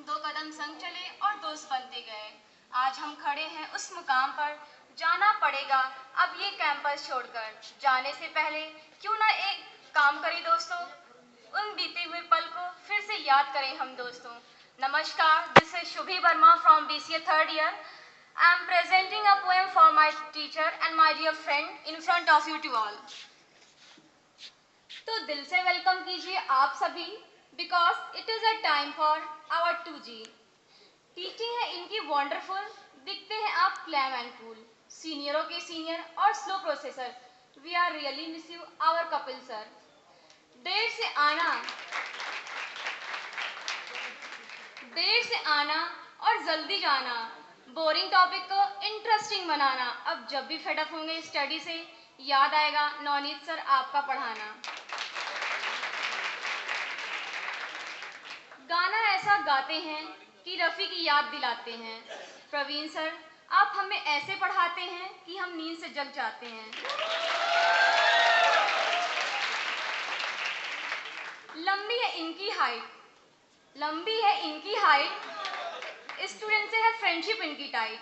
दो कदम संग चले और दोस्त बनते गए। आज हम खड़े हैं उस मुकाम पर, जाना पड़ेगा अब ये कैंपस छोड़कर। जाने से पहले क्यों ना एक काम करें दोस्तों, उन बीते हुए पल को फिर से याद करें हम दोस्तों। नमस्कार, this is Shubhi Verma from BCA third year. I am presenting a poem for my teacher and my dear friend in front of you to all. तो दिल से वेलकम कीजिए आप सभी, because it is a time for our 2G. Teaching है इनकी wonderful, दिखते हैं आप क्लैम एंड कूल, सीनियरों के सीनियर और slow processor. We are really miss you our Kapil sir. देर से आना और जल्दी जाना, बोरिंग टॉपिक को इंटरेस्टिंग बनाना. अब जब भी फेडअप होंगे स्टडी से, याद आएगा नवनीत सर आपका पढ़ाना. गाना ऐसा गाते हैं कि रफ़ी की याद दिलाते हैं. प्रवीण सर आप हमें ऐसे पढ़ाते हैं कि हम नींद से जग जाते हैं. लंबी है इनकी हाइट, स्टूडेंट से है फ्रेंडशिप इनकी टाइट.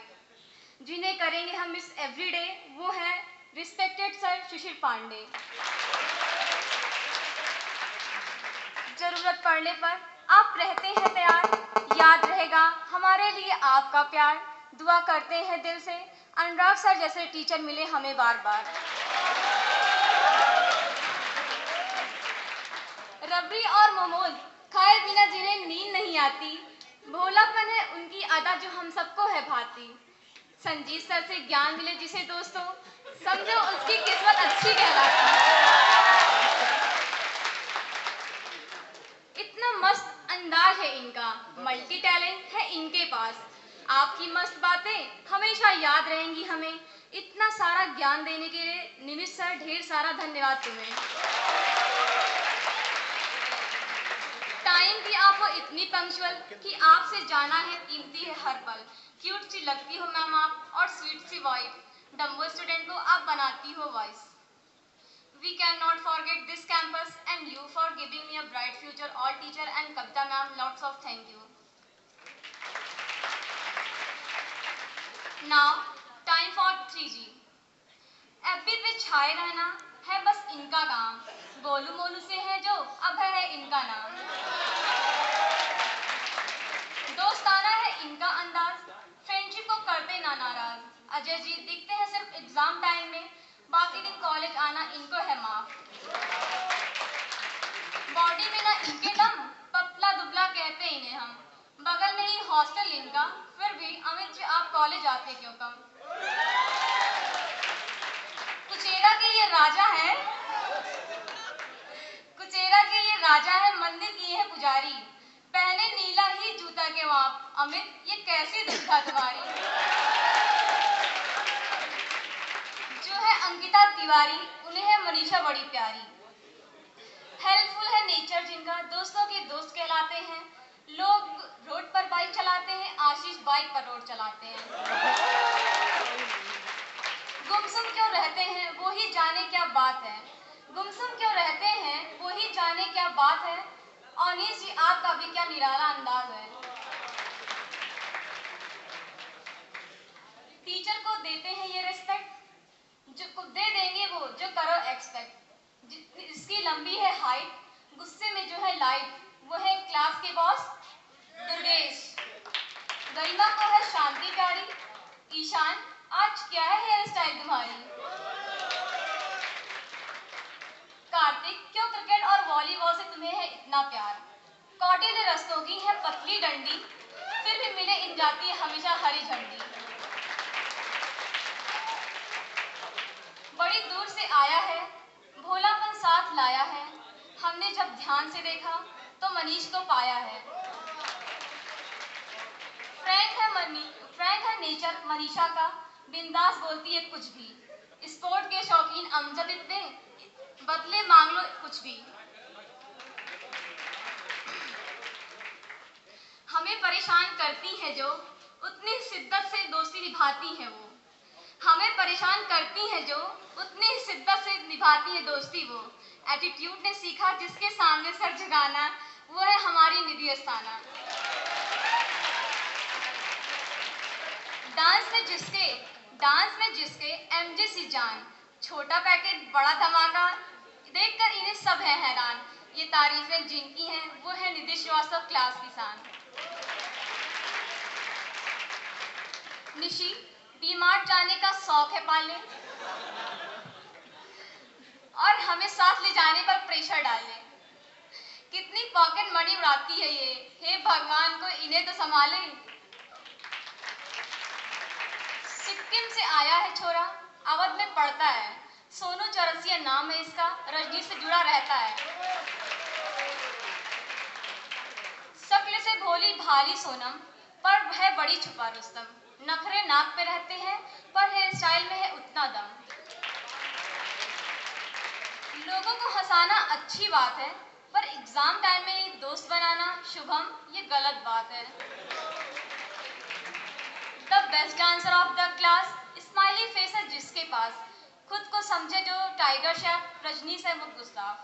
जिन्हें करेंगे हम मिस एवरीडे, वो है रिस्पेक्टेड सर शिशिर पांडे. जरूरत पड़ने पर आप रहते हैं तैयार, याद रहेगा हमारे लिए आपका प्यार. दुआ करते हैं दिल से अनुराग सर जैसे टीचर मिले हमें बार बार. रबड़ी और मोमोज खाए बिना जिन्हें नींद नहीं आती, भोलापन है उनकी अदा जो हम सबको है भाती. संजीत सर से ज्ञान मिले जिसे दोस्तों, समझो उसकी किस्मत अच्छी कहलाती. इतना मस्त अंदाज है इनका, मल्टी टैलेंट है इनके पास. आपकी मस्त बातें हमेशा याद रहेंगी हमें. इतना सारा ज्ञान देने के लिए निमित सर ढेर सारा धन्यवाद तुम्हें. टाइम की आप हो इतनी पंक्चुअल कि आपसे जाना है कीमती है हर पल. क्यूट सी लगती हो मैम आप और स्वीट सी वाइफ, डम्बो स्टूडेंट को आप बनाती हो voice. We cannot forget this campus and you for giving me a bright future. All teacher and Kavita ma'am, lots of thank you. Now, time for 3G. FB पे छाए रहना है बस इनका काम. गोलू मोलू से है जो अब है इनका नाम. दोस्ताना है इनका अंदाज, फ्रेंडशिप को करते ना नाराज. अजय जी दिखते हैं सिर्फ एग्जाम टाइम में, बाकी दिन कॉलेज आना इनको है माफ. बॉडी में ना इनके दम, पतला दुबला कहते इन्हें हम. बगल में ही हॉस्टल इनका, फिर भी अमित जी आप कॉलेज आते क्यों कम. कुचेरा के ये राजा है, मंदिर किए हैं पुजारी. पहले नीला ही जूता के माप, अमित ये कैसी दुविधा तुम्हारी. अंकिता तिवारी, उन्हें है मनीषा बड़ी प्यारी. हेल्पफुल है नेचर जिनका, दोस्तों के दोस्त कहलाते हैं. लोग रोड पर बाइक चलाते हैं, आशीष बाइक पर रोड चलाते हैं. गुमसुम क्यों रहते हैं वो ही जाने क्या बात है. गुमसुम क्यों रहते हैं वो ही जाने क्या बात है. अनीस जी आपका भी क्या निराला अंदाज है. टीचर को देते हैं ये रिस्पेक्ट, जो दे देंगे वो जो करो एक्सपेक्ट. जिसकी लंबी है हाइट, गुस्से में जो है लाइट, वो है क्लास के बॉस दुर्गेश. गरिमा को है शांति प्यारी. ईशान आज क्या है हेयर स्टाइल तुम्हारी. कार्तिक क्यों क्रिकेट और वॉलीबॉल से तुम्हें है इतना प्यार. कौटिल्य रस्तों की है पतली डंडी, फिर भी मिले इन जाती है हमेशा हरी झंडी. बड़ी दूर से आया है, भोलापन साथ लाया है. हमने जब ध्यान से देखा तो मनीष को पाया है. फ्रैंक है नेचर मनीषा का, बिंदास बोलती है कुछ भी. स्पोर्ट के शौकीन अमजद इतने, बदले मांग लो कुछ भी. हमें परेशान करती है जो, उतनी शिद्दत से दोस्ती निभाती है वो. हमें परेशान करती है जो, उतनी शिद्दत से निभाती है दोस्ती वो. एटीट्यूड ने सीखा जिसके सामने सर झुकाना, वो है हमारी निधि अस्थाना. डांस में जिसके एमजे सी जान, छोटा पैकेट बड़ा धमाका, देखकर इन्हें सब है हैरान। ये तारीफें जिनकी हैं वो है निधि श्रीवास्तव क्लास की शान। निशी डीमार्ट जाने का शौक है पालने और हमें साथ ले जाने पर प्रेशर डालने। कितनी पॉकेट मनी उड़ाती है ये, हे भगवान को इन्हें तो संभाले। सिक्किम से आया है छोरा, अवध में पढ़ता है, सोनू चौरसिया नाम है इसका, रजनी से जुड़ा रहता है। शक्ल से भोली भाली सोनम, पर है बड़ी छुपा रुस्तम। नखरे नाक पे रहते हैं, पर हेयर स्टाइल में है उतना दम। लोगों को हंसाना अच्छी बात है, पर एग्जाम टाइम में दोस्त बनाना शुभम ये गलत बात है। The best dancer of the class, smiley face है जिसके पास, खुद को समझे जो टाइगर शेफ, रजनी से मुख गुस्ताफ।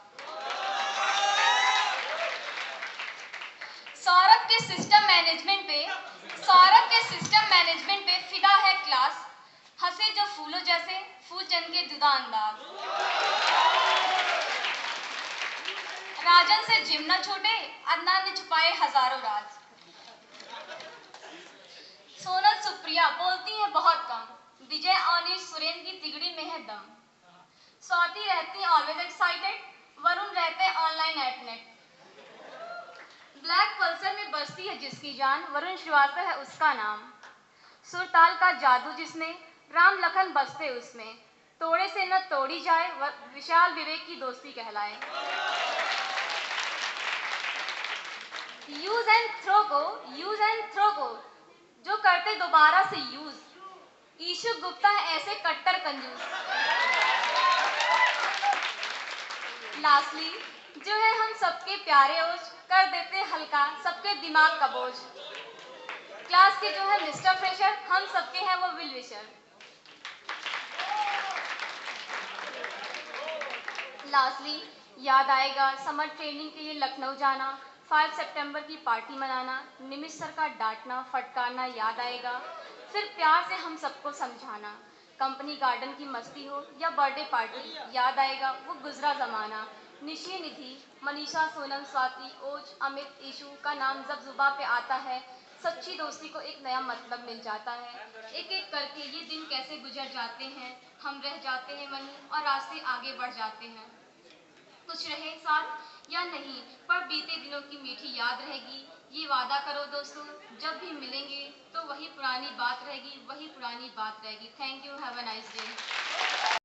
सौरभ के सिस्टम मैनेजमेंट पे फिदा है क्लास, हंसे जो फूलों जैसे, फूल चंद के जुदा अंदाज। राजन से जिम न छूटे, अदनान ने छुपाए हजारों राज। सोनल सुप्रिया बोलती है बहुत कम, विजय और सुरेंद्र की तिगड़ी में है दम। स्वाति रहती ऑलवेज एक्साइटेड, वरुण रहते online at net. Black Pulsar में बसती है जिसकी जान, वरुण श्रीवास्तव है उसका नाम। सुरताल का जादू जिसने, राम लखन बसते उसमें, तोड़े से न तोड़ी जाए, विशाल विवेक की दोस्ती कहलाए। यूज एंड थ्रो को जो करते दोबारा से यूज, ईशु गुप्ता है ऐसे कट्टर कंजूस। लास्टली जो है हम सबके प्यारे ओज, कर देते हल्का सबके दिमाग का बोझ। क्लास के जो है मिस्टर फ्रेशर, हम सबके हैं वो विल विशर। लास्टली याद आएगा समर ट्रेनिंग के लिए लखनऊ जाना, 5 सितंबर की पार्टी मनाना, निमिष सर का डांटना फटकारना याद आएगा, फिर प्यार से हम सबको समझाना। कंपनी गार्डन की मस्ती हो या बर्थडे पार्टी, याद आएगा वो गुजरा जमाना। निशी, निधि, मनीषा, सोनम, स्वाति, ओज, अमित, ईशु का नाम जब जुबा पे आता है, सच्ची दोस्ती को एक नया मतलब मिल जाता है। एक एक करके ये दिन कैसे गुजर जाते हैं, हम रह जाते हैं वहीं और रास्ते आगे बढ़ जाते हैं। कुछ रहे साथ या नहीं, पर बीते दिनों की मीठी याद रहेगी। ये वादा करो दोस्तों, जब भी मिलेंगे तो वही पुरानी बात रहेगी, वही पुरानी बात रहेगी। Thank you, have a nice day.